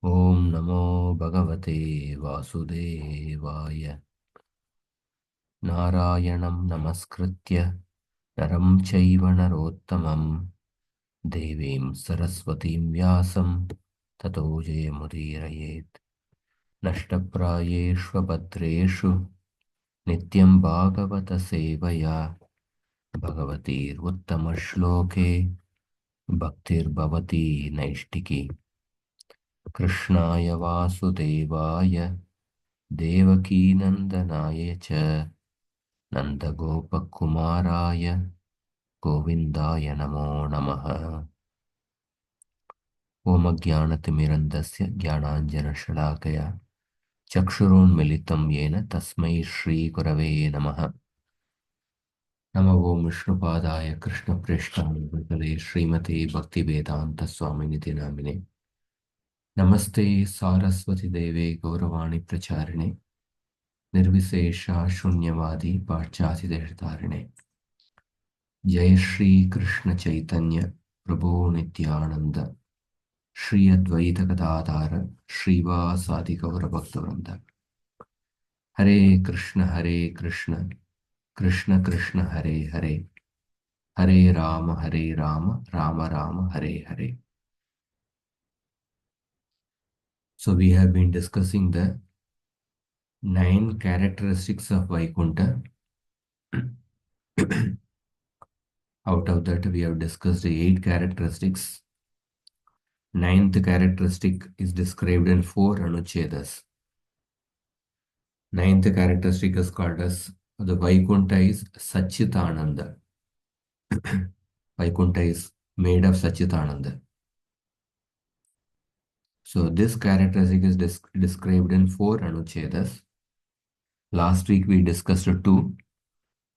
ॐ नमो भगवते वासुदेवाय। नारायणं नमस्कृत्य नरं चैव नरोत्तमं देवीं सरस्वतीं व्यासं ततो जयमुदीरयेत्। नष्टप्रायेष्वभद्रेषु नित्यं भागवतसेवया भगवतीर्उत्तमश्लोके भक्तिर्भवती नैष्टिकी। कृष्णाय वासुदेवाय देवकीनन्दनाय च नन्दगोपकुमाराय गोविन्दाय नमो नमः। ओमज्ञानतिमिरन्दस्य ज्ञानाञ्जनशलाकया चक्षुरुन्मिलितं येन तस्मै श्रीगुरवे नमः। नमो ओं विष्णुपादाय कृष्णप्रेष्ठाय भूतले श्रीमते भक्तिवेदान्तस्वामिनिति नामिने। नमस्ते सारस्वती देवे गौरवाणी प्रचारिणे निर्विशेषा शून्यवादी पाश्चात्यदेशधारिणे। जय श्री कृष्ण चैतन्य प्रभो नित्यानंद श्री अद्वैत गदाधार श्रीवासादि गौर भक्तवृंद। हरे कृष्ण कृष्ण कृष्ण हरे हरे, हरे Ram Ram Ram Hare Hare. So we have been discussing the 9 characteristics of Vaikuntha. Out of that, we have discussed the 8 characteristics. Ninth characteristic is described in 4 anucchedas. Ninth characteristic is called as the Vaikuntha is Satchitananda. Vaikuntha is made of Satchitananda. So this characteristic is described in 4 anucchedas. Last week we discussed 2.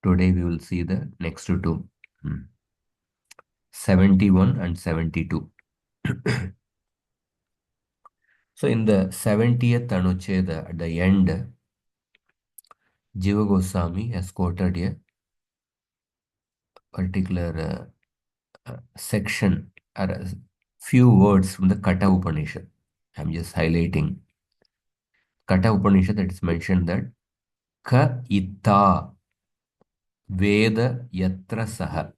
Today we will see the next 2. 71 and 72. So in the 70th anucheda, at the end, Jiva Goswami has quoted a particular section or a few words from the Kata Upanishad. I'm just highlighting Kata Upanishad, that is mentioned that Ka Itta Veda Yatra Saha.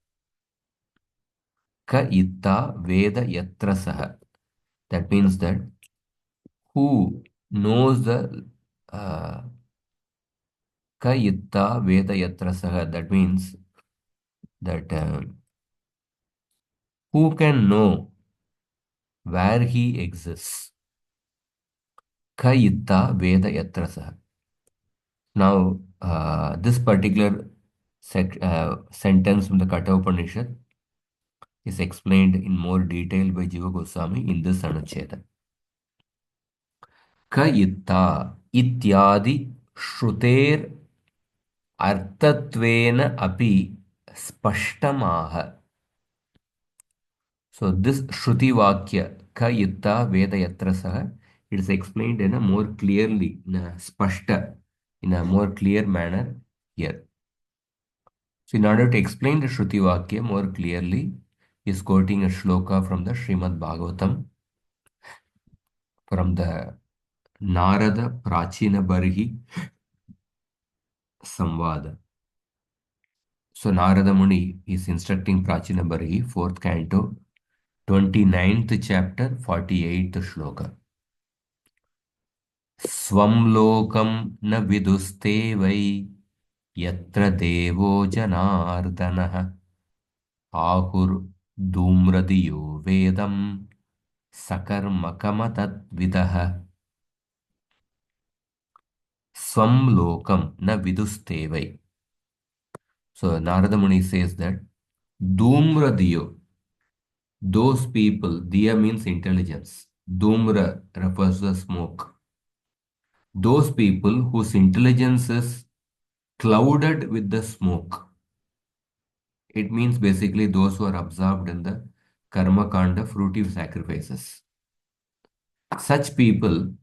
Ka Itta Veda Yatra Saha. That means that who knows the Ka Itta Veda Yatra Saha. That means that who can know where he exists. Ka Itta Veda Yatra Saha. Now, this particular sentence from the Katha Upanishad is explained in more detail by Jiva Goswami in this Anucheda. Ka itta ityadi shruter artatvena api spashtamaha. So this Shruti Vakya, Ka itta Veda Yatra Saha, it is explained in a more clearly, in a spashta, in a more clear manner here. So in order to explain the Shruti Vakya more clearly, he is quoting a shloka from the Srimad Bhagavatam, from the Narada Prachina Barhi Samvada. So Narada Muni is instructing Prachina Barhi, 4th canto, 29th chapter, 48th shloka. Swam lokam na viduste vai yatra devo janardanaha ahur dhumradiyo vedam sakarmakamatatvidaha. Swam lokam na viduste vai. So Narada Muni says that dhumradiyo, those people, diya means intelligence, dhumra refers to smoke. Those people whose intelligence is clouded with the smoke. It means basically those who are absorbed in the karma kanda, fruitive sacrifices. Such people,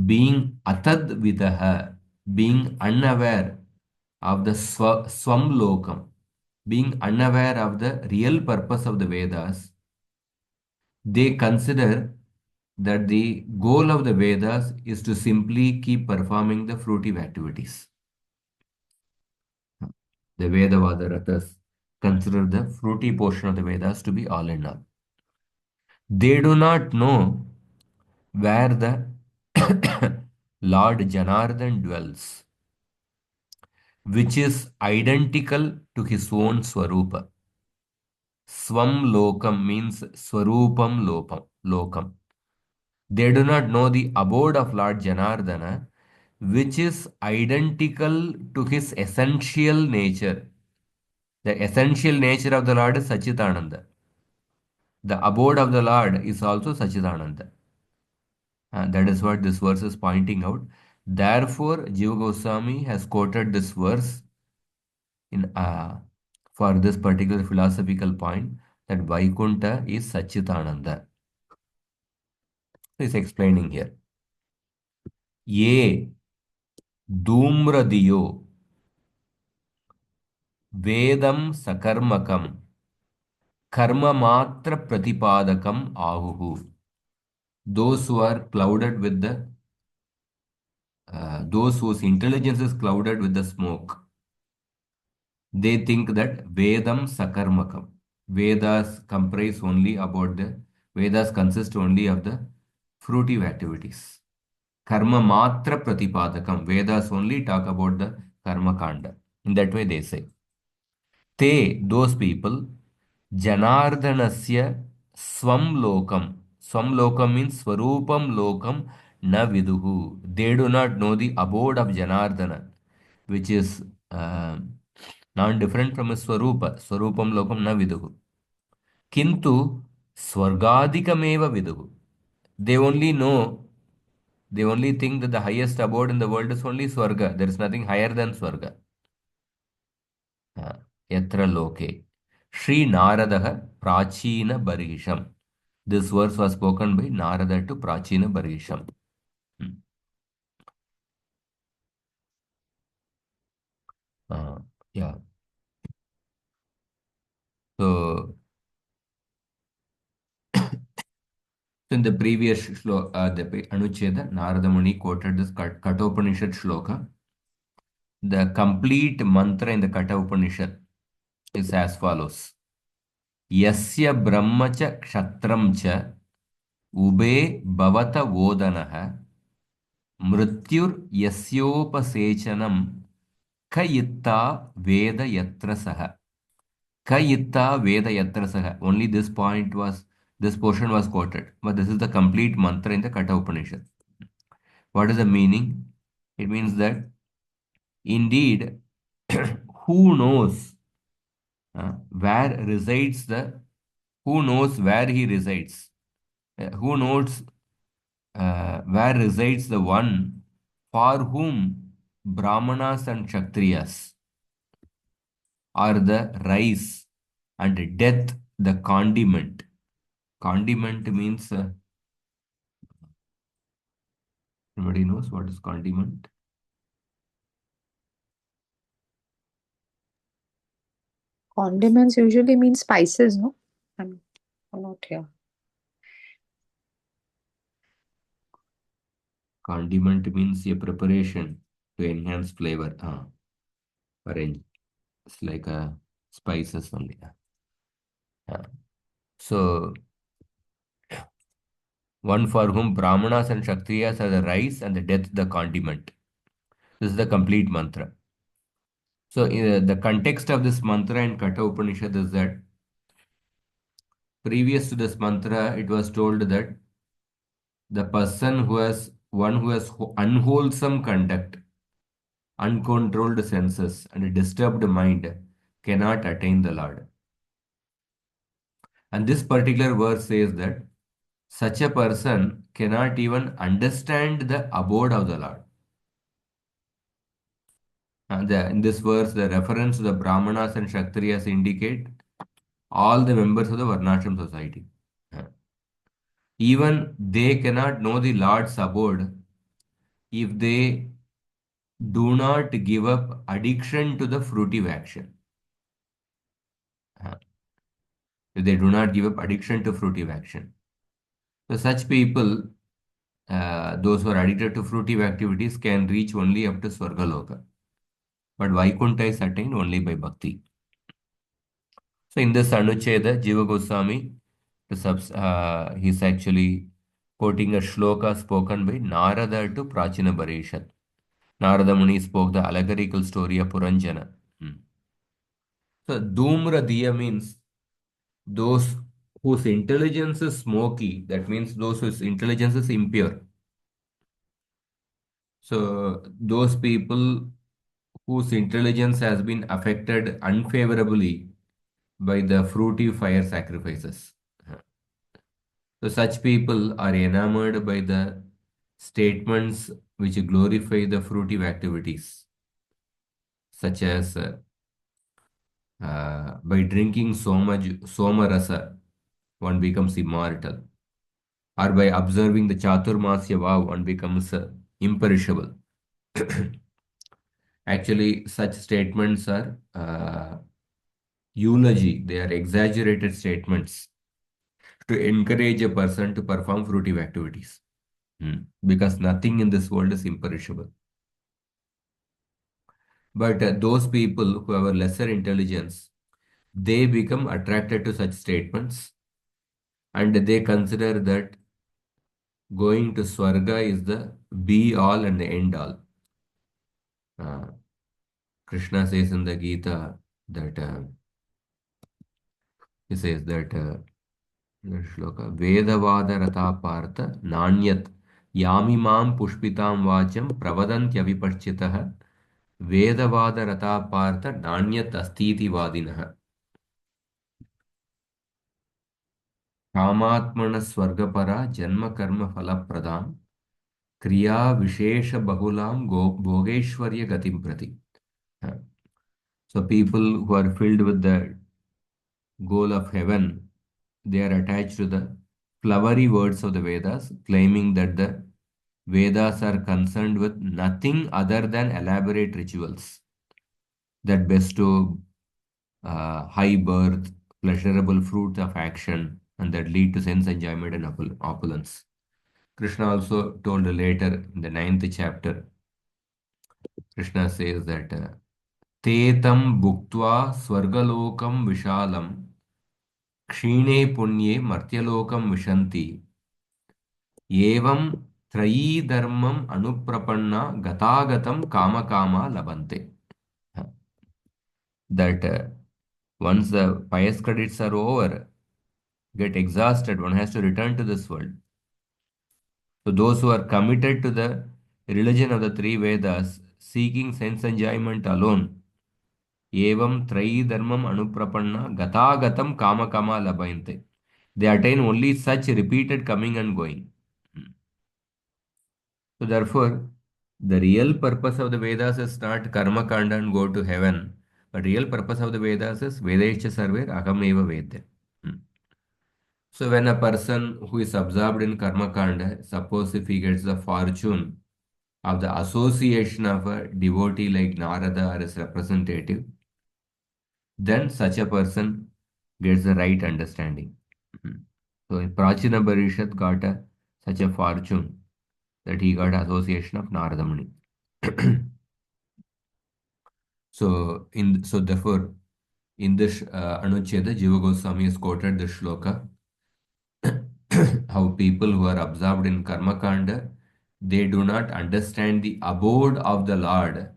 being atad vidaha, being unaware of the swam lokam, being unaware of the real purpose of the Vedas, they consider that the goal of the Vedas is to simply keep performing the fruitive activities. The Vedavada Rathas consider the fruity portion of the Vedas to be all in all. They do not know where the Lord Janardhan dwells, which is identical to his own Swarupa. Swam Lokam means Swarupam Lokam. They do not know the abode of Lord Janardhana, which is identical to his essential nature. The essential nature of the Lord is Sachidananda. The abode of the Lord is also Sachidananda. And that is what this verse is pointing out. Therefore, Jiva Goswami has quoted this verse in for this particular philosophical point that Vaikuntha is Sachidananda. He is explaining here. Ye Dhumradiyo Vedam Sakarmakam Karma Matra Pratipadakam Ahuhu. Those who are clouded with those whose intelligence is clouded with the smoke, they think that Vedam Sakarmakam. Vedas consist only of the fruitive activities. Karma Matra Pratipadakam. Vedas only talk about the Karma Kanda. In that way they say. Those people, Janardhanasya Swam Lokam. Swam Lokam means Swarupam Lokam Na Viduhu. They do not know the abode of Janardhana, which is not different from a Swarupa. Swarupam Lokam Na Viduhu. Kintu Swargadhikameva Viduhu. They only know, they only think that the highest abode in the world is only Swarga. There is nothing higher than Swarga. Yatra Loke. Sri Naradaha Prachina Barisham. This verse was spoken by Narada to Prachina Barisham. Hmm. Yeah. So, in the previous shloka, the Anuccheda, Narada Muni quoted this Kathopanishad shloka. The complete mantra in the Katha Upanishad is as follows. Yasya brahma cha kshatram cha ube bhavata vodanaha mrityur yasyopasechanam kayitta veda yatra saha. Kayitta veda yatra saha. Only this portion was quoted. But this is the complete mantra in the Katha Upanishad. What is the meaning? It means that indeed, who knows where resides who knows where he resides? Who knows where resides the one for whom Brahmanas and Kshatriyas are the rice and death the condiment. Condiment means, everybody knows what is condiment? Condiments usually mean spices, no? I'm not here. Condiment means a preparation to enhance flavor. Arrange. It's like spices only. So, one for whom Brahmanas and Kshatriyas are the rice and the death the condiment. This is the complete mantra. So, the context of this mantra in Katha Upanishad is that previous to this mantra, it was told that the person who has unwholesome conduct, uncontrolled senses, and a disturbed mind cannot attain the Lord. And this particular verse says that such a person cannot even understand the abode of the Lord. In this verse, the reference to the Brahmanas and Kshatriyas indicate all the members of the Varnashram society. Even they cannot know the Lord's abode if they do not give up addiction to the fruitive action. If they do not give up addiction to fruitive action. So such people, those who are addicted to fruitive activities, can reach only up to Swargaloka. But Vaikuntha is attained only by bhakti. So in this Anucheda, Jiva Goswami, he's actually quoting a shloka spoken by Narada to Prachina Parishad. Narada Muni spoke the allegorical story of Puranjana. Hmm. So Dhumra Diya means those whose intelligence is smoky, that means those whose intelligence is impure. So those people whose intelligence has been affected unfavorably by the fruitive fire sacrifices. So such people are enamored by the statements which glorify the fruitive activities, such as by drinking so much somarasa, one becomes immortal, or by observing the Chaturmasya vow, one becomes imperishable. Actually, such statements are eulogy, they are exaggerated statements to encourage a person to perform fruitive activities. Because nothing in this world is imperishable. But those people who have a lesser intelligence, they become attracted to such statements and they consider that going to Swarga is the be all and the end all. Uh, Krishna says in the Gita that he says that shloka Vedavada Rata Partha Nanyat Yamimam Pushpitam Vacham Pravadantyavipaschitah Vedavada Rata Partha Nanyat Astiti Vadinah कामात्मन स्वर्गपरा जन्म कर्म फलप्रदां क्रिया विशेष बहुलां भोगेश्वर्य गतिं प्रति. So people who are filled with the goal of heaven, they are attached to the flowery words of the Vedas, claiming that the Vedas are concerned with nothing other than elaborate rituals that bestow high birth, pleasurable fruits of action, and that lead to sense enjoyment and opulence. Krishna also told later in the ninth chapter, Krishna says that Tetam bhuktva swargalokam vishalam kshine punye martyalokam vishanti evam trayi dharmam anuprapanna gatagatam kama kama labante. That once the pious credits are over, get exhausted, one has to return to this world. So those who are committed to the religion of the three Vedas, seeking sense enjoyment alone, evam trayi dharmam anuprapanna gatagatam kama kama labhayante. They attain only such repeated coming and going. So therefore, the real purpose of the Vedas is not karma kanda and go to heaven. But real purpose of the Vedas is Vedescha sarver aham eva vedya. So when a person who is absorbed in karma kanda, suppose if he gets the fortune of the association of a devotee like Narada or his representative, then such a person gets the right understanding. So Prachina Parishad got such a fortune that he got association of Narada Muni. So therefore, in this Anucheda, Jiva Goswami has quoted the shloka how people who are absorbed in karma kanda, they do not understand the abode of the Lord,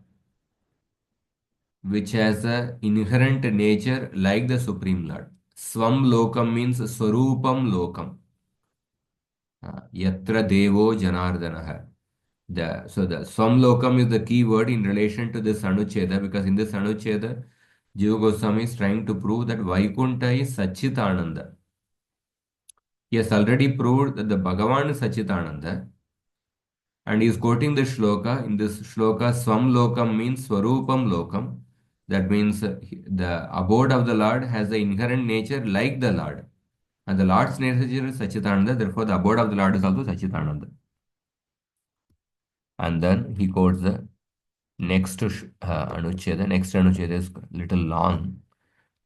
which has a inherent nature like the Supreme Lord. Swam lokam means swarupam lokam. Yatra devo janardanaha. So the swam lokam is the key word in relation to this Anucheda, because in this Anucheda, Jiva Goswami is trying to prove that Vaikuntha is Sachitananda. He has already proved that the Bhagavan is Sachitananda, and he is quoting the shloka. In this shloka, Swam Lokam means Swarupam Lokam. That means the abode of the Lord has the inherent nature like the Lord. And the Lord's nature is Sachitananda, therefore the abode of the Lord is also Sachitananda. And then he quotes the next Anucheda. Next Anucheda is little long.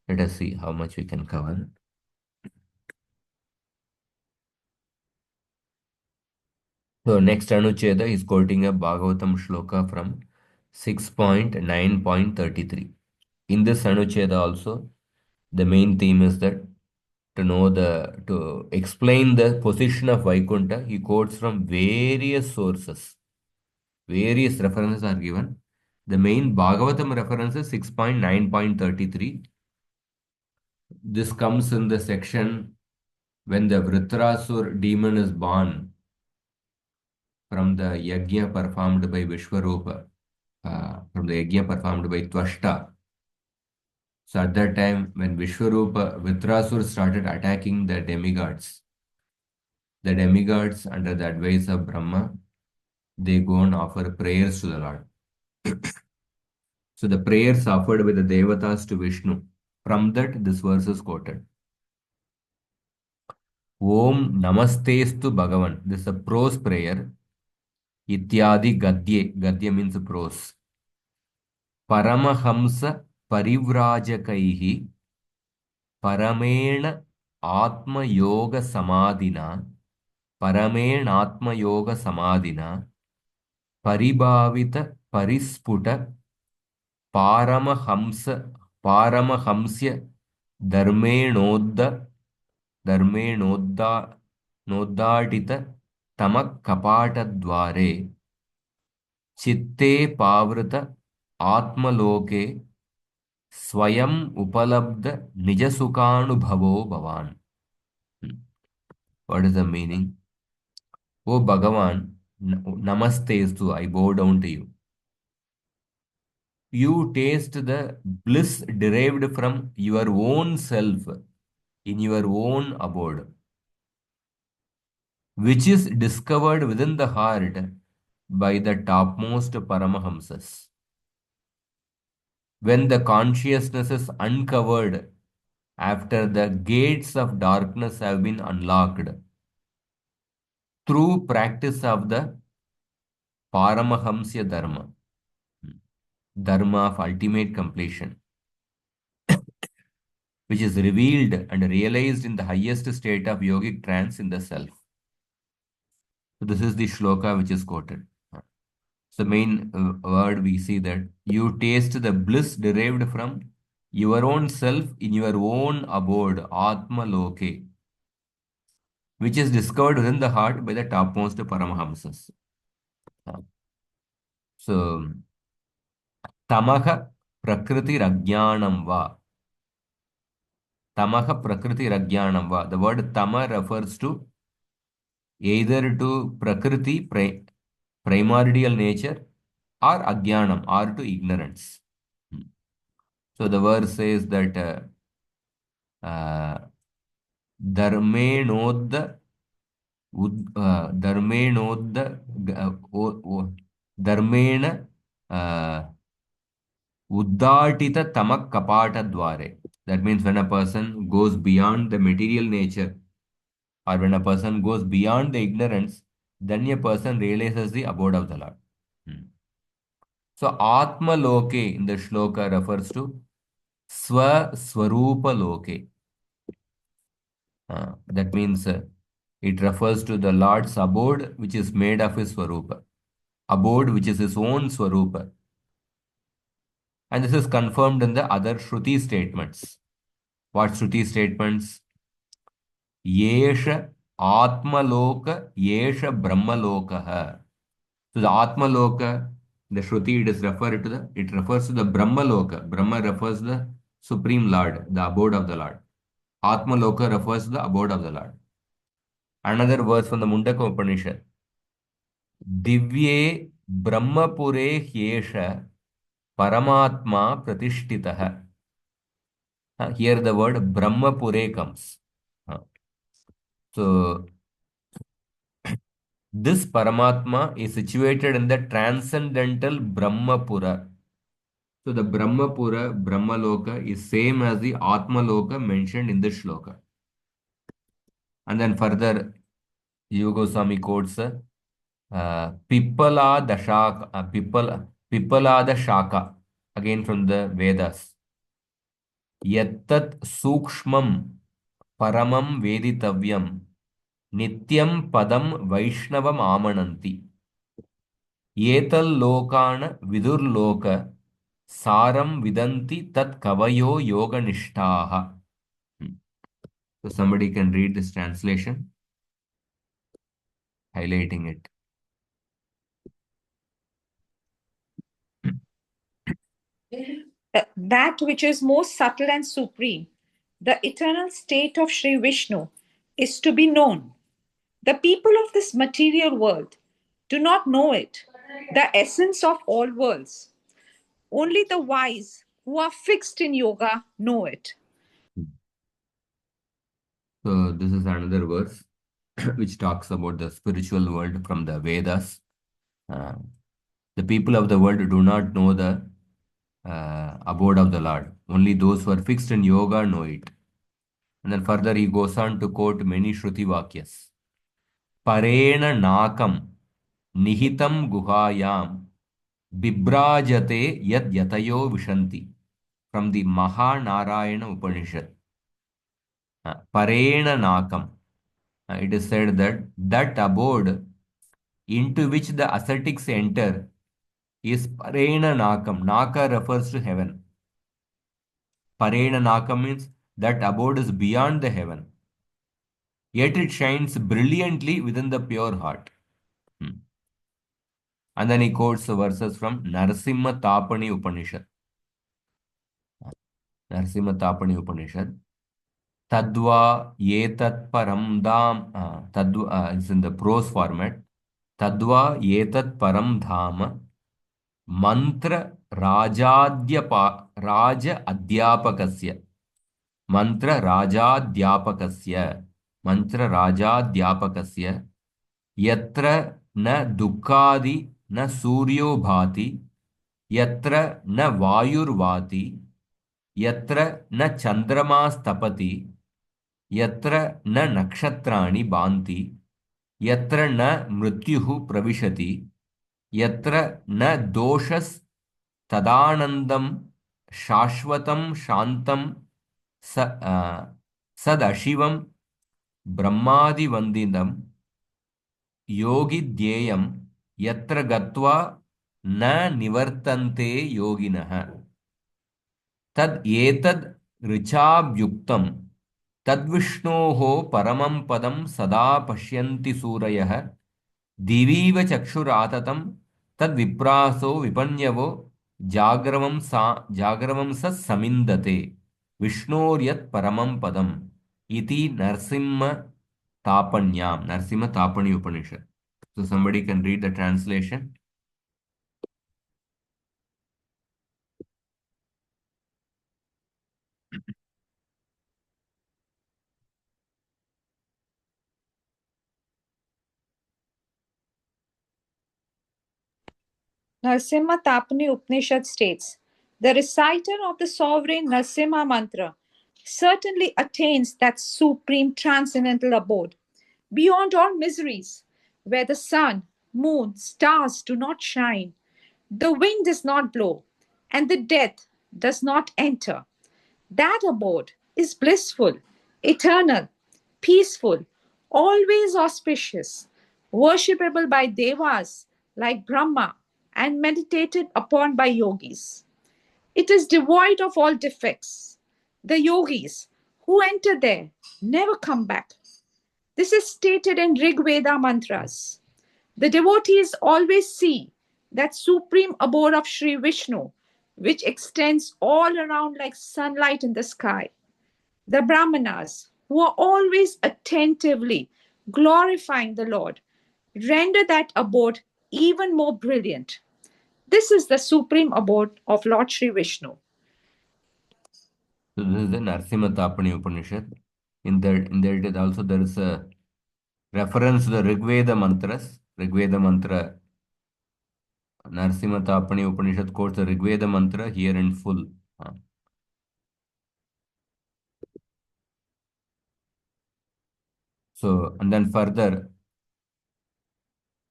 Let us see how much we can cover. So next Anucheda is quoting a Bhagavatam shloka from 6.9.33. In this Anucheda also, the main theme is that to explain the position of Vaikuntha, he quotes from various sources. Various references are given. The main Bhagavatam reference is 6.9.33. This comes in the section when the Vritrasur demon is born from the yajna performed by Vishwarupa, from the yajna performed by Tvashta. So at that time, when Vishwarupa, Vritrasur started attacking the demigods under the advice of Brahma, they go and offer prayers to the Lord. So the prayers offered by the Devatas to Vishnu, from that this verse is quoted. Om Namastestu Bhagavan. This is a prose prayer. Ityadi Gadye. Gadye means prose. Paramahamsa Parivrajakaihi Paramen Atma Yoga Samadhina Paramen Atma Yoga Samadhina Paribhavita Parisputa Paramahamsa Paramahamsya Dharmenodda Dharmenodda Noddadita Tamak Kapatadvare Chitte Pavrita Atmaloke Swayam Upalabdha Nijasukanubhavo Bhavan. Hmm. What is the meaning? O Bhagavan, Namaste, I bow down to you. You taste the bliss derived from your own self in your own abode, which is discovered within the heart by the topmost Paramahamsas. When the consciousness is uncovered after the gates of darkness have been unlocked, through practice of the Paramahamsya Dharma, Dharma of ultimate completion, which is revealed and realized in the highest state of yogic trance in the self. So this is the shloka which is quoted. So main word we see that you taste the bliss derived from your own self in your own abode, Atma Loke, which is discovered within the heart by the topmost Paramahamsas. So, Tamaha Prakriti Rajnanam Va. Tamaha Prakriti Rajnanam Va. The word Tama refers to either to Prakriti, primordial nature, or Ajnanam, or to ignorance. So the verse says that Dharmenodda Dharmenodda Dharmena Uddatita Tamak Kapata Dware. That means when a person goes beyond the material nature or when a person goes beyond the ignorance, then a person realizes the abode of the Lord. Hmm. So Atma Loke in the shloka refers to Swa Swarupa Loke. That means it refers to the Lord's abode which is made of his Swarupa. Abode which is his own Swarupa. And this is confirmed in the other Shruti statements. What Shruti statements? Yesha Atmaloka Yesha Brahmalokaha. So the Atmaloka, the Shruti it refers to the Brahmaloka. Brahma refers to the Supreme Lord, the abode of the Lord. Atmaloka refers to the abode of the Lord. Another verse from the Mundaka Upanishad. Divye Brahmapure Hyesha Paramatma Pratishtitaha. Here the word Brahmapure comes. So this Paramatma is situated in the transcendental Brahmapura. So the Brahmapura, Brahmaloka is same as the Atmaloka mentioned in this shloka. And then further, Jiva Goswami quotes Pippala Dashaka, Pippalada Shaka, again from the Vedas. Yattat Sukshmam Paramam Veditavyam नित्यं पदं वैष्णवम् आमनन्ति एतल्लोकान् विदुर्लोक सारं विदन्ति तत् कवयो योगनिष्ठाः. So somebody can read this translation, highlighting it. That which is most subtle and supreme, the eternal state of Sri Vishnu, is to be known. The people of this material world do not know it, the essence of all worlds. Only the wise who are fixed in yoga know it. So this is another verse which talks about the spiritual world from the Vedas. Uh, the people of the world do not know the abode of the Lord. Only those who are fixed in yoga know it. And then further he goes on to quote many Shruti Vakyas. Parena nakam nihitam guhayam bibrajate yad yatayo vishanti. From the Mahanarayana Upanishad. Parena nakam. It is said that that abode into which the ascetics enter is Parena nakam. Naka refers to heaven. Parena nakam means that abode is beyond the heaven. Yet it shines brilliantly within the pure heart. Hmm. And then he quotes the verses from Narasimha Tapani Upanishad. Narasimha Tapani Upanishad. Tadva yetat param dham. Tadva is in the prose format. Tadva yetat param dhama mantra raja adhyapakasya. Mantra rajaadhyapakasya. Mantra rajaadhyapakasya. Yatra na dukkadi na suryo bhati. Yatra na vayurvati. Yatra na chandramas tapati. Yatra na nakshatrani banti. Yatra na mrityuhu pravishati. Yatra na doshas tadanandam shashvatam shantam sadashivam brahmadivandinam yogi dhyayam yatra gatva na nivartante yoginah tad etad ऋचाभ्युक्तम तद्विष्णोः परमं पदं सदा पश्यन्ति सूरयः दिवीव चक्षुराततं तद्विप्रासो विपन्यवो जाग्रवं स समिन्दते विष्णोर्यत् परमं पदम् इति नरसिंह तापणी उपनिषद. So somebody can read the translation. Narasimha Tapani Upanishad states, the reciter of the sovereign Narasimha mantra certainly attains that supreme transcendental abode, beyond all miseries, where the sun, moon, stars do not shine, the wind does not blow, and the death does not enter. That abode is blissful, eternal, peaceful, always auspicious, worshipable by devas like Brahma, and meditated upon by yogis. It is devoid of all defects. The yogis who enter there never come back. This is stated in Rig Veda mantras. The devotees always see that supreme abode of Sri Vishnu, which extends all around like sunlight in the sky. The Brahmanas, who are always attentively glorifying the Lord, render that abode even more brilliant. This is the supreme abode of Lord Sri Vishnu. So this is the Narasimha Tapani Upanishad. In that also there is a reference to the Rigveda mantras. Rigveda mantra, Narasimha Tapani Upanishad quotes the Rigveda mantra here in full. So, and then further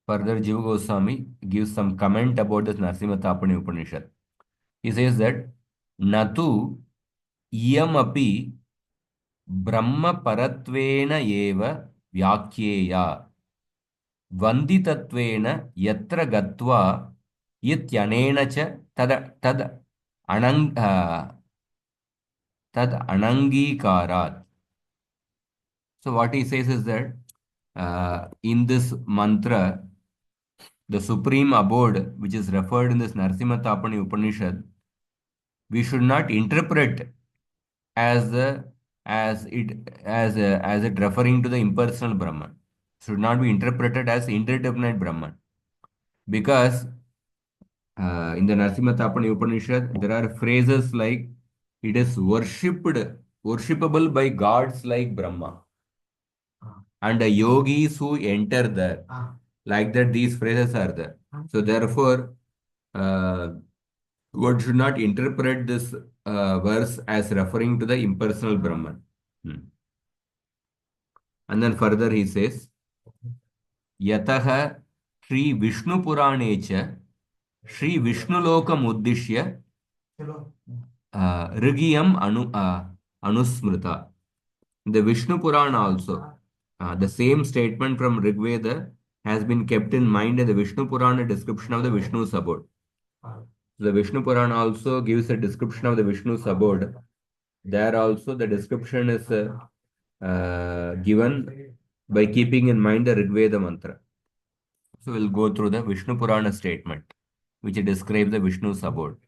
Jiva Goswami gives some comment about this Narasimha Tapani Upanishad. He says that Natu iyamapi brahma paratvena eva व्याख्येया वन्दितत्वेन यत्र गत्वा इत्यनेन च तद तद अनङ् तद अनङ्गीकारात्. So what he says is that in this mantra, the supreme abode, which is referred in this Narsimha Tapani Upanishad, we should not interpret as as it referring to the impersonal Brahman. Should not be interpreted as indeterminate Brahman, because in the Narsimha Tapani Upanishad there are phrases like it is worshipable by gods like Brahma and the yogis who enter there. Like that, these phrases are there. So therefore, one should not interpret this verse as referring to the impersonal Brahman. And then further he says, Yataha Sri Vishnu Purane cha Sri Vishnu Lokam Uddishya Rigiyam Anusmrita. The Vishnu Purana also, the same statement from Rig Veda has been kept in mind in the Vishnu Purana description of the Vishnu's abode. The Vishnu Purana also gives a description of the Vishnu's abode. There also the description is given by keeping in mind the Rig Veda mantra. So we'll go through the Vishnu Purana statement, which describes the Vishnu's abode.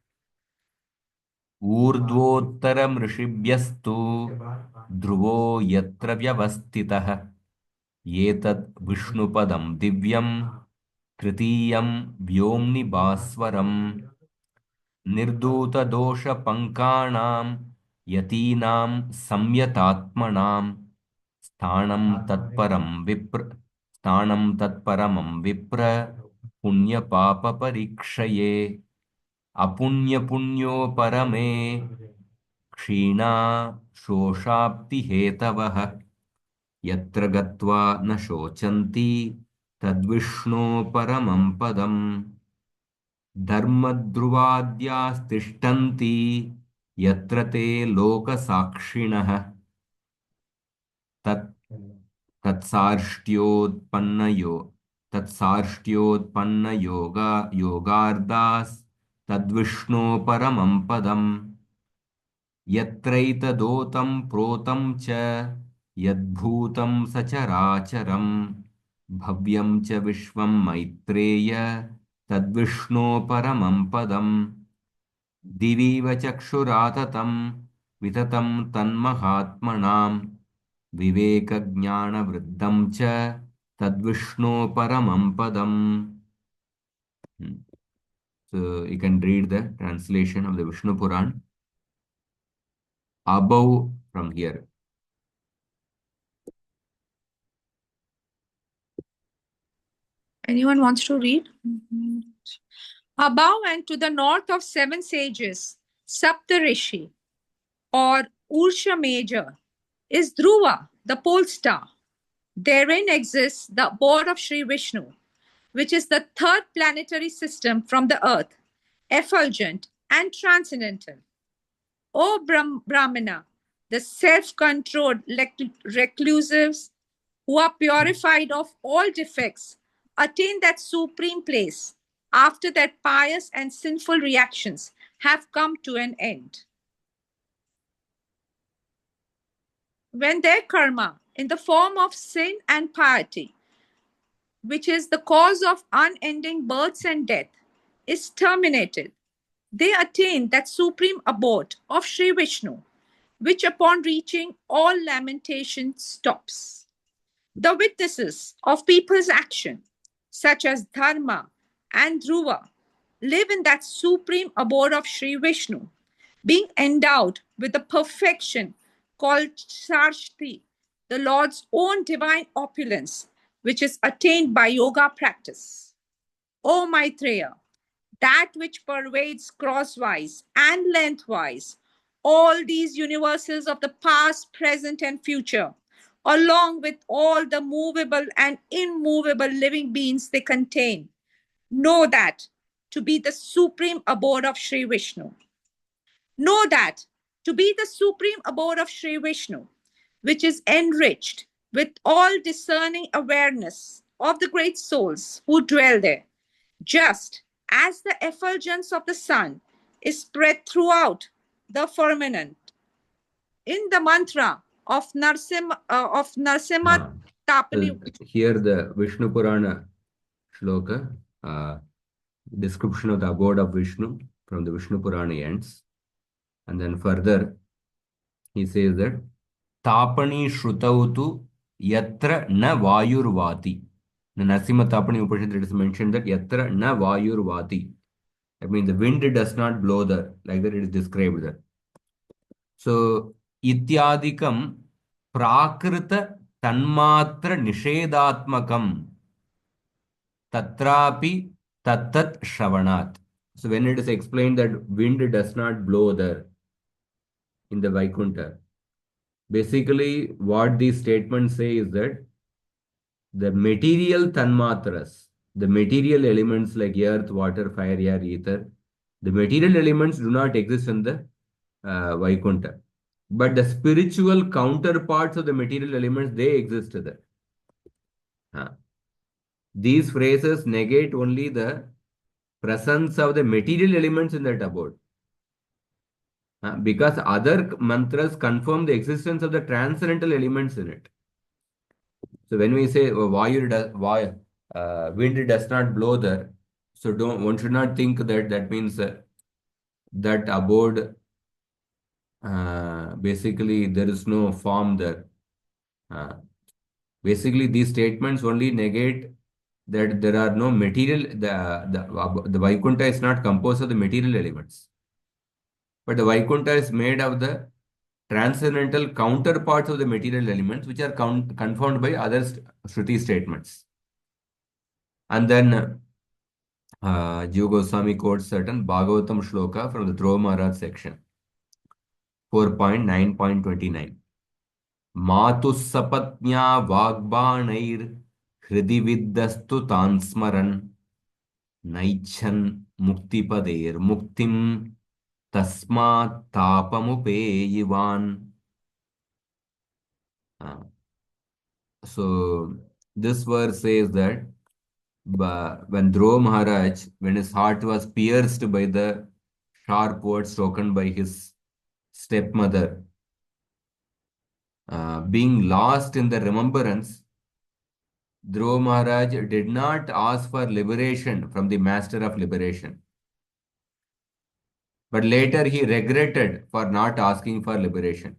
ऊर्ध्वोत्तरं ऋषिभ्यस्तु ध्रुवो यत्र व्यवस्थितः एतत् विष्णुपदं दिव्यं तृतीयं व्योम्नि भास्वरम् निर्धूतदोषपङ्काणां यतीनां संयतात्मनां स्थानं तत्परमं विप्र पुण्यपापपरीक्षये अपुण्यपुण्यो परमे क्षीणा शोषाप्तिहेतवः यत्र गत्वा न शोचन्ति तद्विष्णो परमं पदम् धर्मध्रुवाद्यास्तिष्ठन्ति यत्र ते लोकसाक्षिणः तत् तत्सार्ष्ट्योत्पन्नयो तद्विष्णो परमं पदम् यत्रैतदोतं प्रोतं च यद्भूतं सचराचरं भव्यं च विश्वं मैत्रेय तद्विष्णो परमं पदम् दिवीव चक्षुराततं विततं तन्महात्मनां विवेकज्ञानवृद्धं च तद्विष्णो परमं पदम्. So you can read the translation of the Vishnu Puran above from here. Anyone wants to read? Above and to the north of 7 sages, Saptarishi or Ursha Major, is Dhruva, the pole star. Therein exists the abode of Sri Vishnu, which is the third planetary system from the earth, effulgent and transcendental. O Brahmana, the self-controlled reclusives who are purified of all defects attain that supreme place after that pious and sinful reactions have come to an end. When their karma, in the form of sin and piety, which is the cause of unending births and death, is terminated, they attain that supreme abode of Sri Vishnu, which upon reaching all lamentation stops. The witnesses of people's action, such as Dharma and Dhruva, live in that supreme abode of Sri Vishnu, being endowed with the perfection called Sarshti, the Lord's own divine opulence, which is attained by yoga practice. O Maitreya, that which pervades crosswise and lengthwise all these universes of the past, present, and future, along with all the movable and immovable living beings they contain, know that to be the supreme abode of Sri Vishnu. Know that to be the supreme abode of Sri Vishnu, which is enriched with all discerning awareness of the great souls who dwell there, just as the effulgence of the sun is spread throughout the firmament. In the mantra of Narsimha Ah. Tapani, So here the Vishnu Purana shloka, description of the abode of Vishnu from the Vishnu Purana ends. And then further, he says that Tapani Shrutautu Yatra Na Vayurvati. The Nasimha Tapani Upanishad it is mentioned that Yatra Na Vayurvati. That means the wind does not blow there, like that it is described there. So, Ityadikam Prakrita Tanmatra Nishedatmakam Tatrapi Tattat Shravanat. So, when it is explained that wind does not blow there in the Vaikuntha, basically what these statements say is that the material tanmatras, the material elements like earth, water, fire, air, ether, the material elements do not exist in the Vaikuntha. But the spiritual counterparts of the material elements, they exist there. These phrases negate only the presence of the material elements in that abode. Because other mantras confirm the existence of the transcendental elements in it. So when we say wind does not blow there, so don't one should not think that that means that abode basically there is no form there. Uh, Basically, these statements only negate that there are no material. The Vaikuntha is not composed of the material elements, but the Vaikuntha is made of the transcendental counterparts of the material elements, which are confirmed by other Shruti statements. And then Jiva Goswami quotes certain Bhagavatam shloka from the Dhruva Maharaj section, 4.9.29. Matu sapatnya vagbanair hridi viddastu tan smaran naichan muktipader muktim tasma tapamupeyivan. Uh, so this verse says that when Dhruva Maharaj, when his heart was pierced by the sharp words spoken by his stepmother, being lost in the remembrance, Dhruva Maharaj did not ask for liberation from the master of liberation. But later he regretted for not asking for liberation.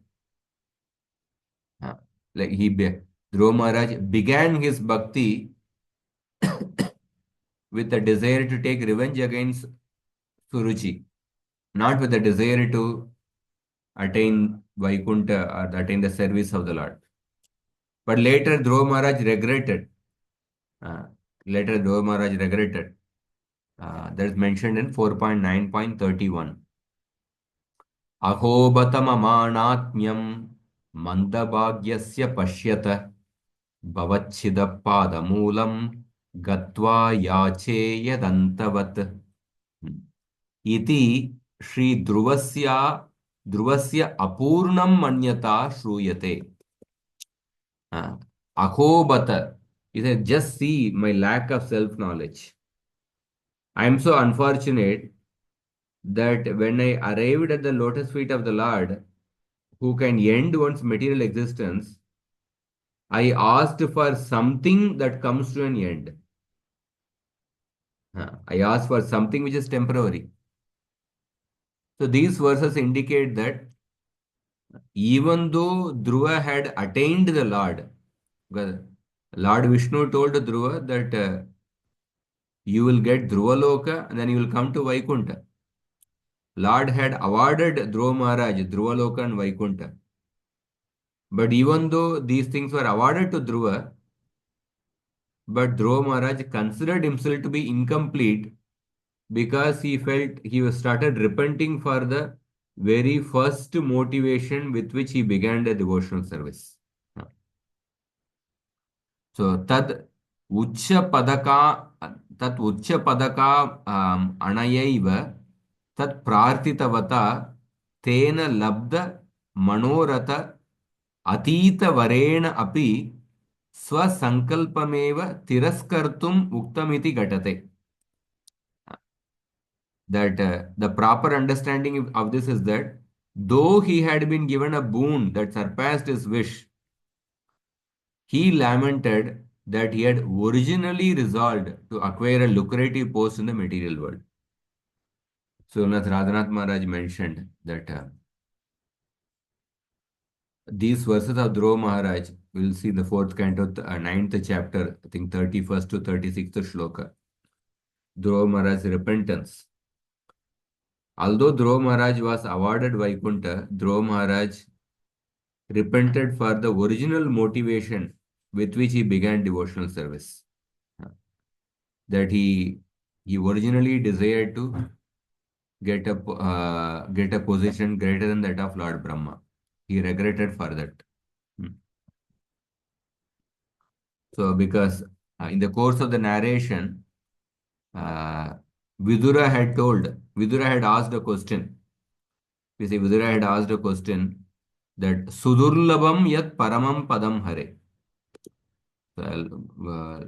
Uh, Dhruva Maharaj began his bhakti with a desire to take revenge against Suruchi, not with a desire to attain Vaikuntha or attain the service of the Lord. But later Dhruva Maharaj regretted. Uh, Later Dhruva Maharaj regretted. That is mentioned in 4.9.31. अहोबतममानात्म्यं मन्दभाग्यस्य पश्यत भवच्छिदपादमूलं गत्वा याचे यदन्तवत् इति ध्रुवस्य अपूर्णं मन्यता श्रूयते. Ahobata. He said, just see my lack of self-knowledge. I am so unfortunate that when I arrived at the lotus feet of the Lord, who can end one's material existence, I asked for something that comes to an end. I asked for something which is temporary. So these verses indicate that even though Dhruva had attained the Lord, because Lord Vishnu told Dhruva that you will get Dhruvaloka and then you will come to Vaikuntha. Lord had awarded Dhruva Maharaj Dhruvaloka and Vaikuntha. But even though these things were awarded to Dhruva, but Dhruva Maharaj considered himself to be incomplete because he felt he was started repenting for the very first motivation with which he began the devotional service. So tat uccha padaka anayaiva tat prarthitavata tena labda manorata atita varena api स्वसङ्कल्पमेव तिरस्कर्तुम् उक्तमिति घटते. That the proper understanding of this is that though he had been given a boon that surpassed his wish, he lamented that he had originally resolved to acquire a lucrative post in the material world. So, Nath Radhanath Maharaj mentioned that these verses of Dhruva Maharaj, we'll see the fourth canto, ninth chapter, I think 31st to 36th shloka. Dhruva Maharaj's repentance. Although Dhruva Maharaj was awarded Vaikuntha, Dhruva Maharaj repented for the original motivation with which he began devotional service. That he originally desired to get a position greater than that of Lord Brahma. He regretted for that. Hmm. So, because in the course of the narration, uh, Vidura had asked a question. You see, Vidura had asked a question that Sudurlabam yat paramam padam hare. So I'll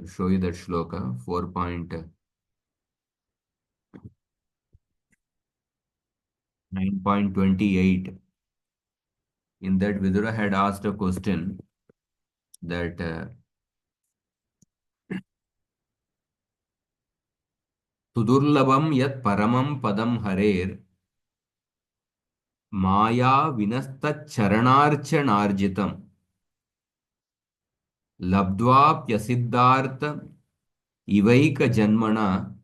show you that shloka 4.9.28. In that, Vidura had asked a question that Sudurlabam yat paramam padam harer maya vinastat charanarchanarjitam labdvapyasiddharth ivaika janmana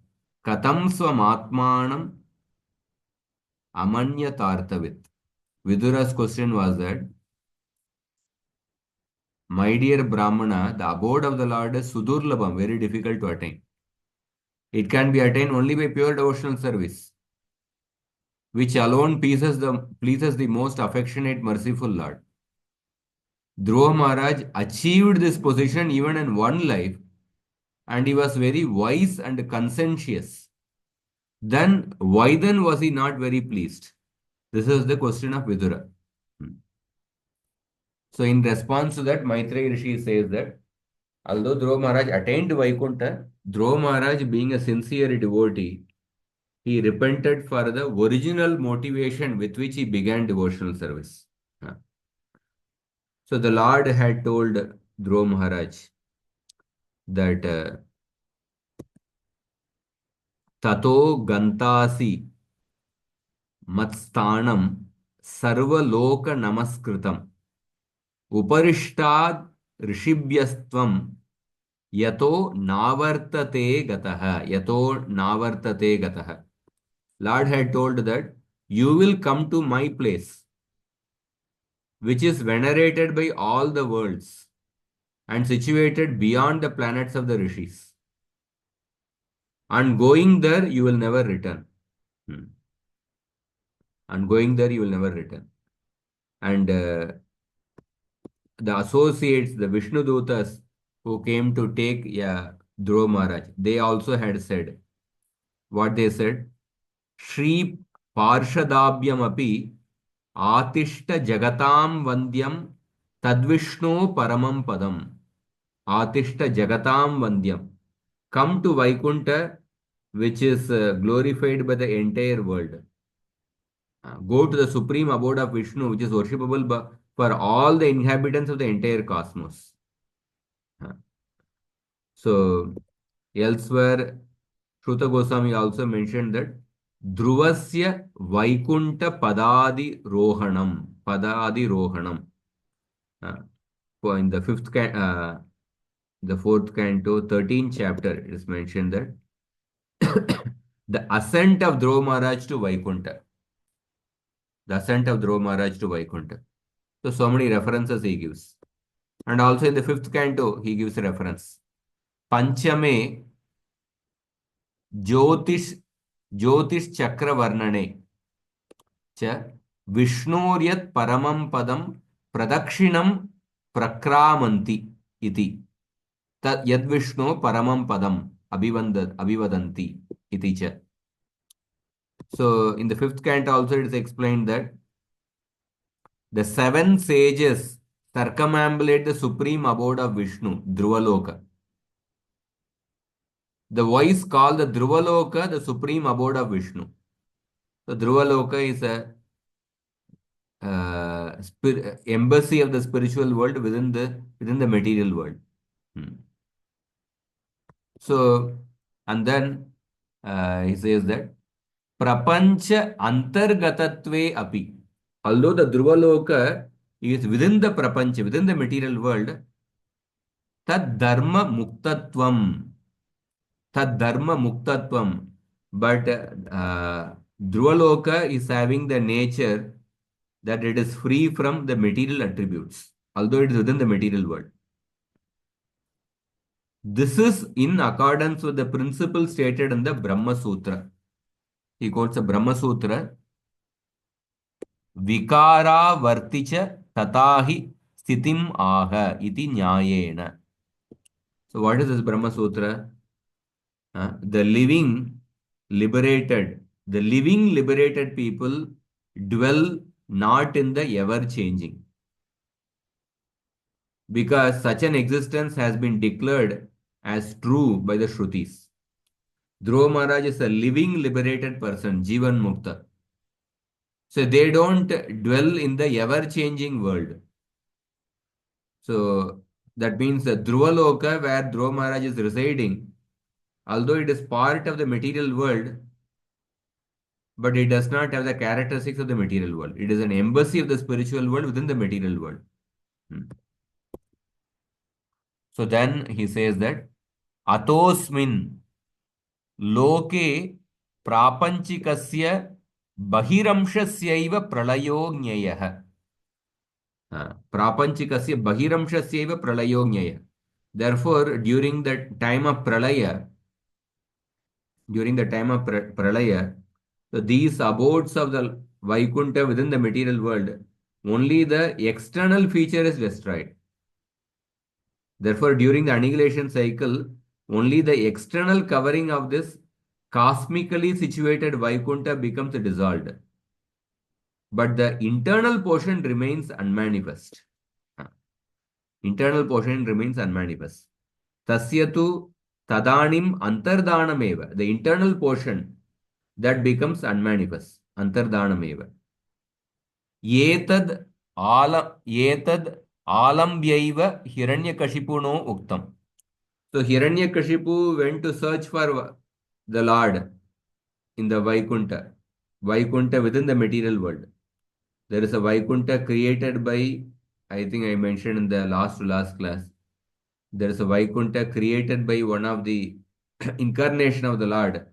katam swamatmanam amanyatartavit. Vidura's question was that, my dear Brahmana, the abode of the Lord is Sudurlabham, very difficult to attain. It can be attained only by pure devotional service, which alone pleases the most affectionate, merciful Lord. Dhruva Maharaj achieved this position even in one life, and he was very wise and conscientious. Then, why then was he not very pleased? This is the question of Vidura. So, in response to that, Maitreya Rishi says that although Dhruva Maharaj attained Vaikuntha, Dhruva Maharaj, being a sincere devotee, he repented for the original motivation with which he began devotional service. So the Lord had told Dhruva Maharaj that Tato Gantasi Matstanam Sarvaloka Namaskritam Uparishtad Rishibhyastvam Yato Navartate Gataha. Yato Navartate Gataha. Lord had told that you will come to my place, which is venerated by all the worlds and situated beyond the planets of the rishis. And going there, you will never return. Hmm. And going there, you will never return. And the associates, the Vishnu Dutas who came to take Dhruva Maharaj, they also had said what they said. Shri Parshadabhyam api Atishta Jagatam Vandyam Tadvishnu Paramam Padam. Atishta Jagatam Vandyam. Come to Vaikuntha, which is glorified by the entire world. Go to the supreme abode of Vishnu, which is worshipable for all the inhabitants of the entire cosmos. So, elsewhere, Shruta Goswami also mentioned that Dhruvasya Vaikunta Padadi Rohanam. In the the fourth canto, 13th chapter, it is mentioned that the ascent of Dhruva Maharaj to Vaikuntha. The ascent of Dhruva Maharaj to Vaikuntha. So many references he gives. And also in the fifth canto, he gives a reference. Panchame Jyotish Chakra Varnane Cha Vishnuryat Paramam Padam Pradakshinam Prakramanti iti. Tat Yad Vishnu Paramam Padam Abhivadanti iti cha. So in the fifth canto also it is explained that the seven sages circumambulate the supreme abode of Vishnu, Dhruvaloka. The voice called the Dhruvaloka the supreme abode of Vishnu. So Dhruvaloka is a embassy of the spiritual world within the material world. Hmm. So, and then he says that prapancha antargatatve api. Although the Dhruvaloka is within the prapancha, within the material world, tad dharma muktatvam. Tad dharma muktatvam. But Dhruvaloka is having the nature that it is free from the material attributes, although it is within the material world. This is in accordance with the principle stated in the Brahma Sutra. He quotes the Brahma Sutra, Vikara varticha tatahi sthitim aha iti nyayena. So what is this Brahma Sutra? The living liberated people dwell not in the ever changing, because such an existence has been declared as true by the Shrutis. Dhruva Maharaj is a living liberated person, Jivan Mukta. So they don't dwell in the ever changing world. So that means the Dhruva Loka, where Dhruva Maharaj is residing, although it is part of the material world, but it does not have the characteristics of the material world. It is an embassy of the spiritual world within the material world. Hmm. So then he says that Atosmin Loke Prapanchikasya Bahiramshasyaiva Pralayo Jnayah. Prapanchikasya Bahiramshasyaiva Pralayo Jnayah. Therefore, during the time of Pralaya, so these abodes of the Vaikuntha within the material world, only the external feature is destroyed. Therefore, during the annihilation cycle, only the external covering of this cosmically situated Vaikuntha becomes dissolved. But the internal portion remains unmanifest. Internal portion remains unmanifest. Tasyatu tadanim antardanameva. The internal portion that becomes unmanifest. Antardanameva. Yetad alambyaiva hiranyakashipuno uktam. So Hiranyakashipu went to search for the Lord in the Vaikuntha. Vaikuntha within the material world. There is a Vaikuntha created by, I think I mentioned in the last to last class. There is a Vaikuntha created by one of the incarnation of the Lord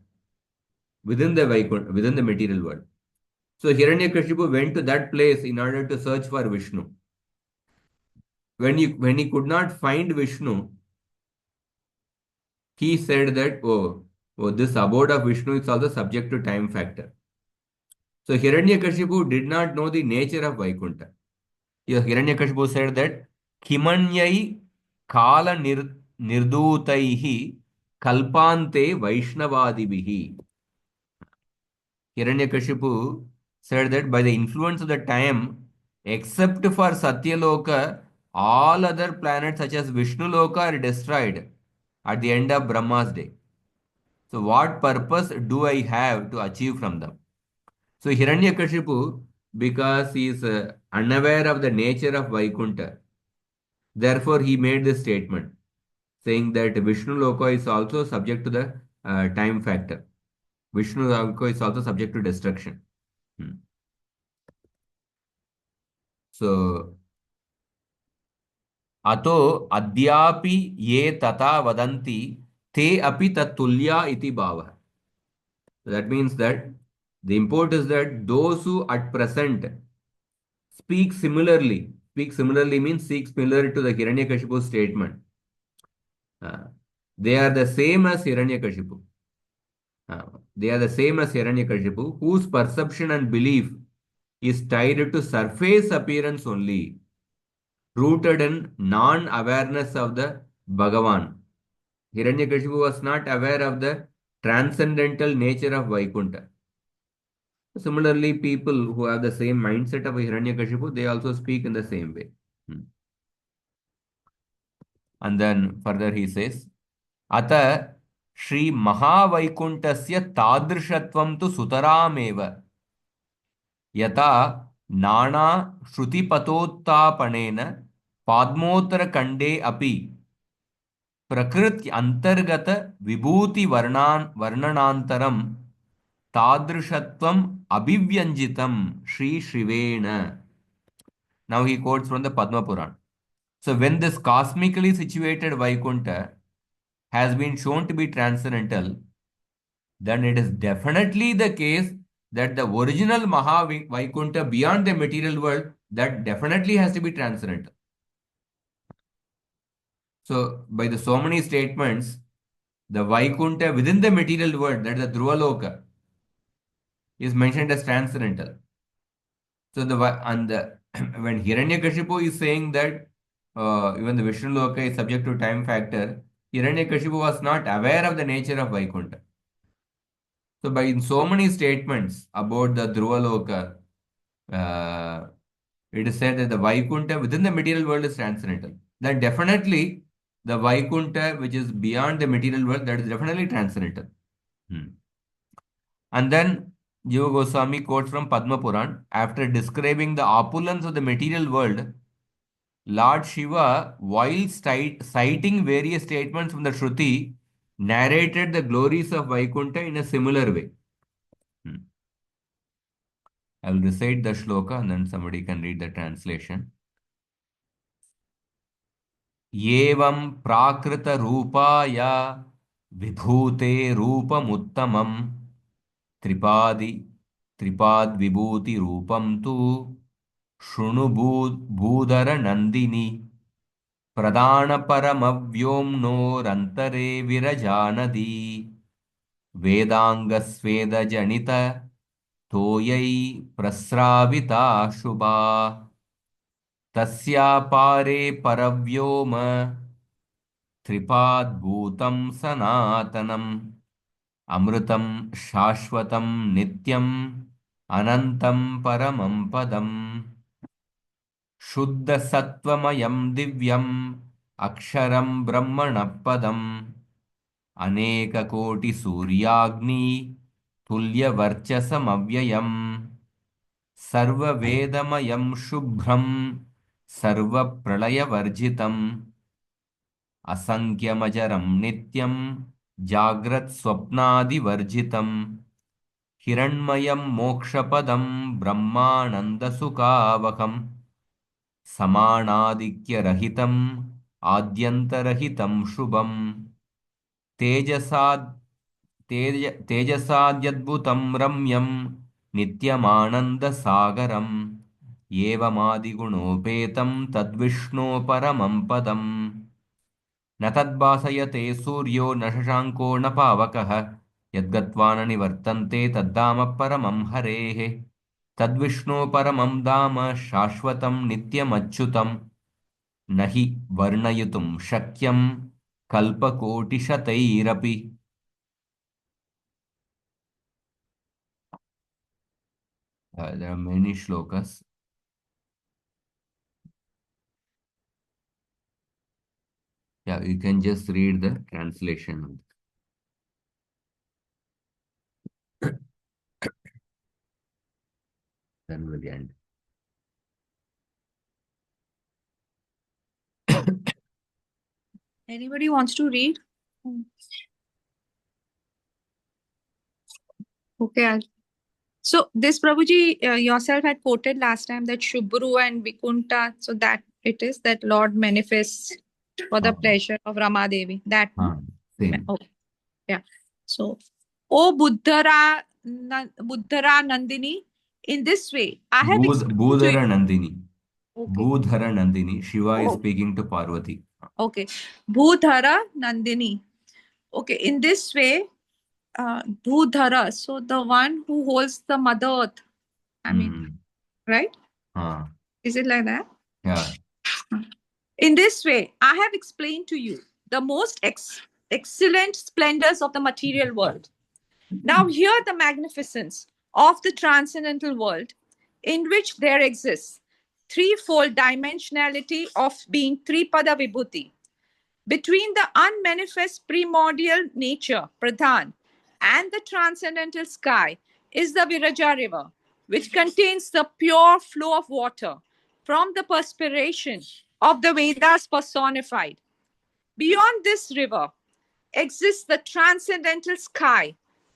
within the Vaikuntha, within the material world. So Hiranyakashipu went to that place in order to search for Vishnu. When he could not find Vishnu, he said that, this abode of Vishnu is also subject to time factor. So Hiranyakashipu did not know the nature of Vaikuntha. Hiranyakashipu said that Kimanyai Kala Nirdutaihi Kalpante Vaishnavadibihi. Hiranyakashipu said that by the influence of the time, except for Satyaloka, all other planets such as Vishnu Loka are destroyed at the end of Brahma's day. So what purpose do I have to achieve from them? So Hiranyakashipu, because he is unaware of the nature of Vaikuntha, therefore he made this statement saying that Vishnu Loka is also subject to the time factor. Vishnu Loka is also subject to destruction. Hmm. So Ato adyapi ye tata vadanti te api tatulya iti bhava. That means that the import is that those who at present speak similarly means speak similar to the Hiranyakashipu statement. They are the same as Hiranyakashipu. They are the same as Hiranyakashipu, whose perception and belief is tied to surface appearance only, rooted in non-awareness of the Bhagavan. Hiranyakashipu was not aware of the transcendental nature of Vaikuntha. Similarly, people who have the same mindset of Hiranyakashipu, they also speak in the same way. Hmm. And then further he says, Ata Shri Mahavaikuntasya Tadrishatvam tu Sutarameva Yata Nana Shrutipatottapanena Padmottara Kande Api Prakriti Antargata Vibhuti Varnanantaram Tadrishatvam Abhivyanjitam Shri Shrivena. Now he quotes from the Padma Purana. So when this cosmically situated Vaikuntha has been shown to be transcendental, then it is definitely the case that the original Vaikuntha beyond the material world, that definitely has to be transcendental. So by the so many statements, the Vaikuntha within the material world, that is the Dhruvaloka, is mentioned as transcendental. So when Hiranyakashipu is saying that even the Vishnu Loka is subject to time factor, Hiranyakashipu was not aware of the nature of Vaikuntha. So by in so many statements about the Dhruvaloka, it is said that the Vaikuntha within the material world is transcendental. Then definitely the Vaikuntha which is beyond the material world, that is definitely transcendental. Hmm. And then Jiva Goswami quotes from Padma Puran, after describing the opulence of the material world, Lord Shiva, while citing various statements from the Shruti, narrated the glories of Vaikuntha in a similar way. Hmm. I will recite the shloka and then somebody can read the translation. एवं प्राकृतरूपाय विभूते रूपमुत्तमं त्रिपादि त्रिपाद्विभूतिरूपं तु शृणु भूधरनन्दिनी प्रदानपरमव्योम्नोरन्तरे विरजानदी वेदाङ्गस्वेदजनित तोयै प्रस्राविता शुभा तस्या पारे परव्योम त्रिपाद्भूतं सनातनम् अमृतं शाश्वतं नित्यम् अनन्तं परमं पदम् शुद्धसत्त्वमयं दिव्यम् अक्षरं ब्रह्मणः पदम् अनेककोटिसूर्याग्नि तुल्यवर्चसमव्ययम् सर्ववेदमयं शुभ्रं सर्वप्रलयवर्जितम् असंख्यमजरं नित्यं जाग्रत्स्वप्नादिवर्जितम् हिरण्मयं मोक्षपदं ब्रह्मानन्दसुखावहम् समानादिक्यरहितम् आद्यन्तरहितं शुभम् तेजसाद् तेजसाद्यद्भुतं रम्यं नित्यमानन्दसागरम् एवमादिगुणोपेतं तद्विष्णो परमं पदम् न तद्भासयते सूर्यो न शशाङ्को न पावकः यद्गत्वा न निवर्तन्ते तद्धाम परमं हरेः तद्विष्णो परमं धाम शाश्वतं नित्यमच्युतं न हि वर्णयितुं शक्यं कल्पकोटिशतैरपि. There are many shlokas. Yeah, you can just read the translation. Then we'll end. Anybody wants to read? Okay. So this Prabhuji, yourself had quoted last time that Shubhru and Vikunta, so that it is that Lord manifests for the pleasure of Rama Devi. That Same. okay. Yeah. So, O Buddhara Nandini, in this way, I have explained to you. Budhara Nandini. Okay. Budhara Nandini. Shiva is Oh. speaking to Parvati. Okay. Bhudhara Nandini. Okay. In this way, Bhudhara, so the one who holds the Mother Earth. I mean, right? Is it like that? Yeah. In this way, I have explained to you the most excellent splendors of the material world. Now, hear the magnificence of the transcendental world, in which there exists threefold dimensionality of being Tripada Vibhuti. Between the unmanifest primordial nature, Pradhan, and the transcendental sky is the Viraja river, which contains the pure flow of water from the perspiration of the Vedas personified. Beyond this river exists the transcendental sky,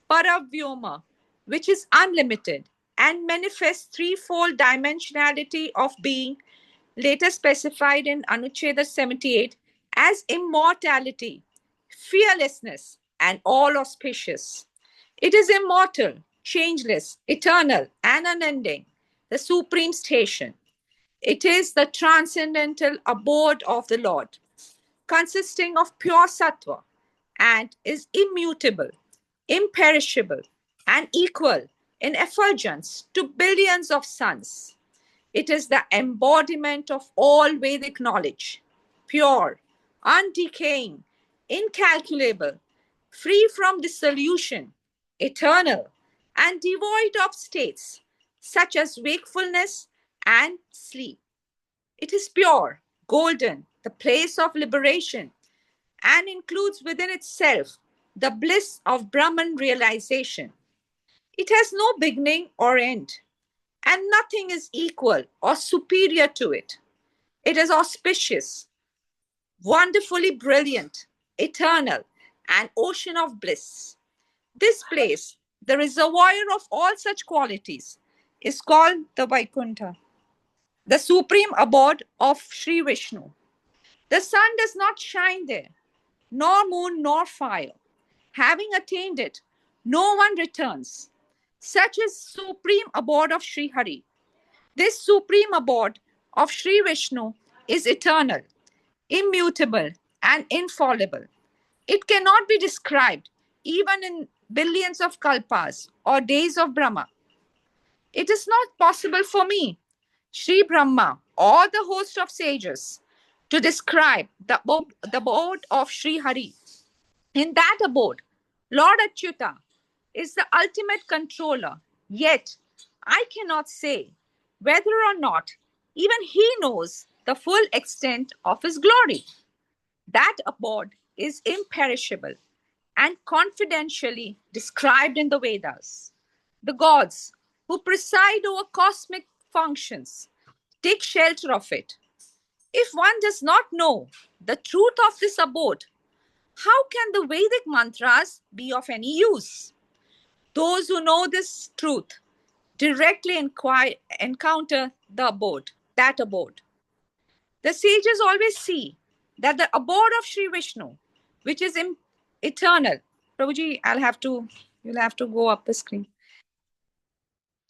Paravyoma, which is unlimited and manifests threefold dimensionality of being, later specified in Anuccheda 78 as immortality, fearlessness, and all auspicious. It is immortal, changeless, eternal, and unending, the supreme station. It is the transcendental abode of the Lord, consisting of pure sattva, and is immutable, imperishable, and equal in effulgence to billions of suns. It is the embodiment of all Vedic knowledge, pure, undecaying, incalculable, free from dissolution, eternal, and devoid of states such as wakefulness and sleep. It is pure, golden, the place of liberation, and includes within itself the bliss of Brahman realization. It has no beginning or end, and nothing is equal or superior to it. It is auspicious, wonderfully brilliant, eternal, an ocean of bliss. This place, the reservoir of all such qualities, is called the Vaikuntha, the supreme abode of Sri Vishnu. The sun does not shine there, nor moon nor fire. Having attained it, no one returns. Such is supreme abode of Sri Hari. This supreme abode of Sri Vishnu is eternal, immutable, and infallible. It cannot be described even in billions of kalpas or days of Brahma. It is not possible for me, Sri Brahma, or the host of sages, to describe the abode of Sri Hari. In that abode, Lord Achyuta is the ultimate controller. Yet, I cannot say whether or not even he knows the full extent of his glory. That abode is imperishable and confidentially described in the Vedas. The gods who preside over cosmic functions take shelter of it. If one does not know the truth of this abode, how can the Vedic mantras be of any use? Those who know this truth directly encounter the abode, that abode. The sages always see that the abode of Sri Vishnu, which is eternal. Prabhuji, you'll have to go up the screen.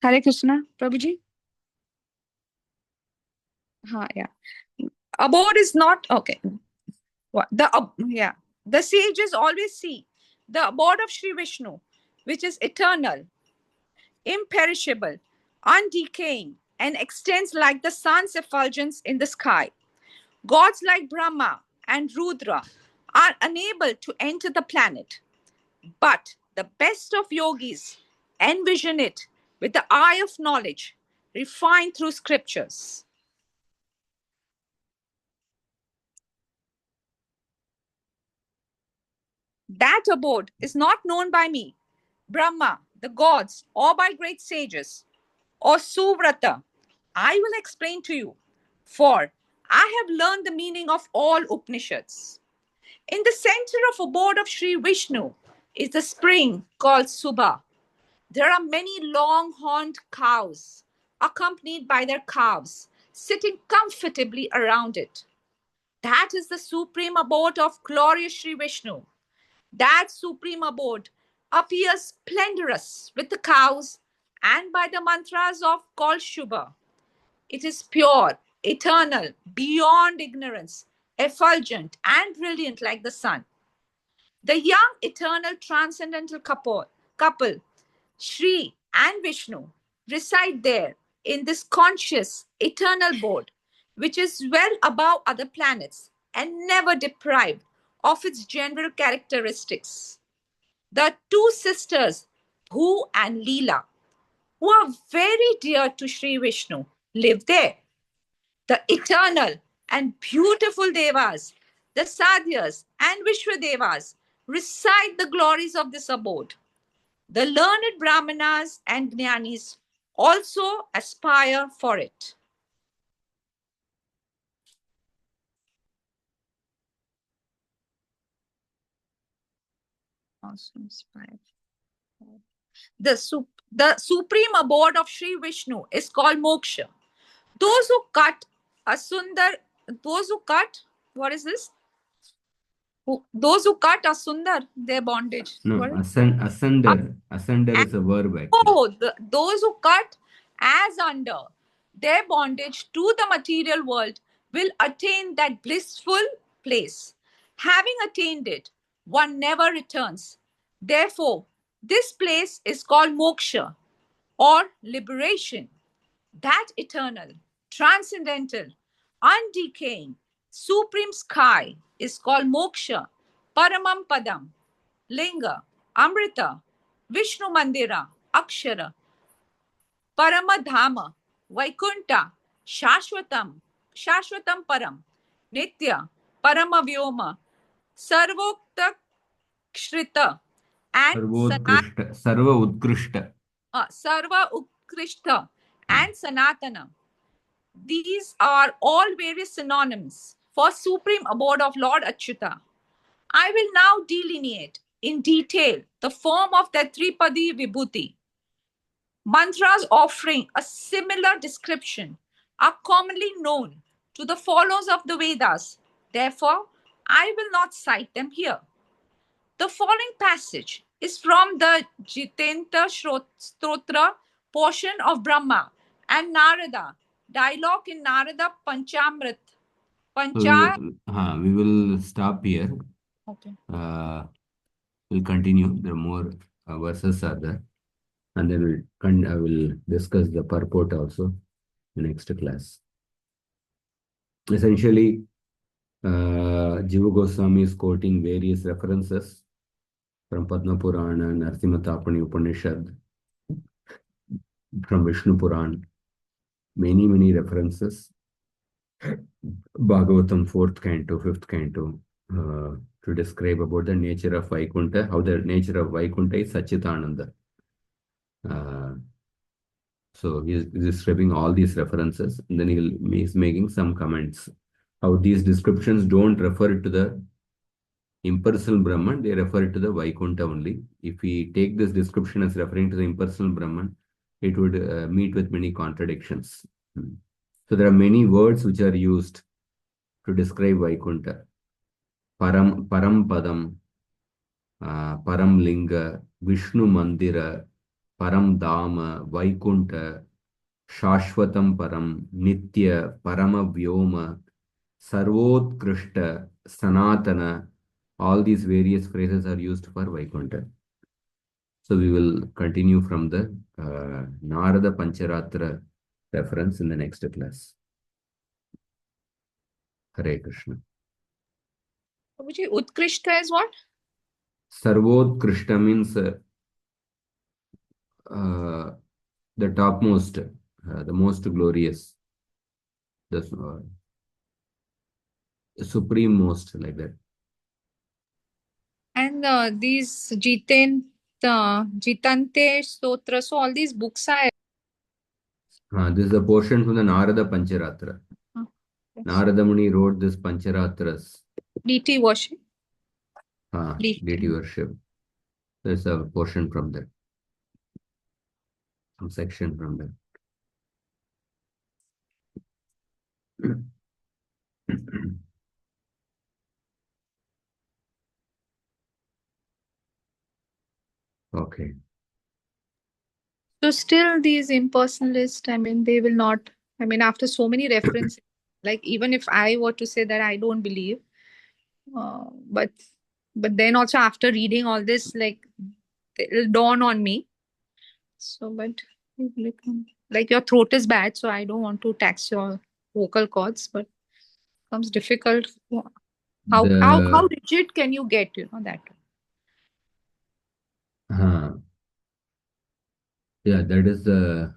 Hare Krishna, Prabhuji. Yeah. Abode is not, okay. The sages always see the abode of Sri Vishnu, which is eternal, imperishable, undecaying, and extends like the sun's effulgence in the sky. Gods like Brahma and Rudra are unable to enter the planet, but the best of yogis envision it with the eye of knowledge, refined through scriptures. That abode is not known by me, Brahma, the gods, or by great sages, or Suvrata. I will explain to you, for I have learned the meaning of all Upanishads. In the center of abode of Sri Vishnu is the spring called Subha. There are many long-horned cows, accompanied by their calves, sitting comfortably around it. That is the supreme abode of glorious Sri Vishnu. That supreme abode appears splendorous with the cows and by the mantras of called Shubha. It is pure, eternal, beyond ignorance, effulgent, and brilliant like the sun. The young, eternal, transcendental couple, Shri and Vishnu, reside there in this conscious, eternal abode, which is well above other planets and never deprived of its general characteristics. The two sisters, Bhu and Leela, who are very dear to Sri Vishnu, live there. The eternal and beautiful Devas The Sadhyas and Vishwadevas recite the glories of this abode. The learned Brahmanas and Jnanis also aspire for it. Also aspire. The supreme abode of Sri Vishnu is called moksha. Those who cut asundar, those who cut, what is this? Those who cut asundar, their bondage. No, What is asunder. Asunder it? is a verb actually. Oh, those who cut as under their bondage to the material world will attain that blissful place. Having attained it, one never returns. Therefore, this place is called moksha or liberation. That eternal, transcendental, undecaying, supreme sky is called moksha, paramam padam, linga, amrita, Vishnu mandira, akshara, paramadhama, vaikuntha, shashwatam param, nitya, paramavyoma, sarvokta shrita, and Sarva utkrishta. sarva utkrishta and sanatana. These are all various synonyms for supreme abode of Lord Achyuta. I will now delineate in detail the form of that Tripadi Vibhuti. Mantras offering a similar description are commonly known to the followers of the Vedas. Therefore, I will not cite them here. The following passage is from the Jitendra Stotra portion of Brahma and Narada, dialogue in Narada Panchamrit. So we will stop here. Okay. We'll continue. The more verses are there. And then I will discuss the purport also in next class. Essentially, Jiva Goswami is quoting various references from Padma Purana, Narsimha Upanishad, from Vishnu Puran, many references. Bhagavatam 4th canto, 5th canto, to describe about the nature of Vaikuntha, how the nature of Vaikuntha is Satchitananda. So he is describing all these references, and then he is making some comments. How these descriptions don't refer to the impersonal Brahman, they refer to the Vaikuntha only. If we take this description as referring to the impersonal Brahman, it would meet with many contradictions. So there are many words which are used to describe Vaikuntha. Param Padam, Param Linga, Vishnu Mandira, Param Dama, Vaikuntha, Shashwatam Param, Nitya, Parama Vyoma, Sarvotkrishta, Sanatana, all these various phrases are used for Vaikuntha. So we will continue from the Narada Pancharatra reference in the next class. Hare Krishna. Utkrishta is what? Sarvotkrishta means the topmost, the most glorious, the supreme most, like that. And these Jitante Stotra, so all these books are. This is a portion from the Narada Pancharatra. Yes. Narada Muni wrote this Pancharatras. DT worship. DT worship. There's a portion from that. Some section from that. Okay. So still these impersonalists, I mean, they will not, I mean, after so many references, like even if I were to say that I don't believe, but then also after reading all this, like it'll dawn on me. So, but like your throat is bad, so I don't want to tax your vocal cords, but it becomes difficult. How rigid can you get, that? Yeah, that is the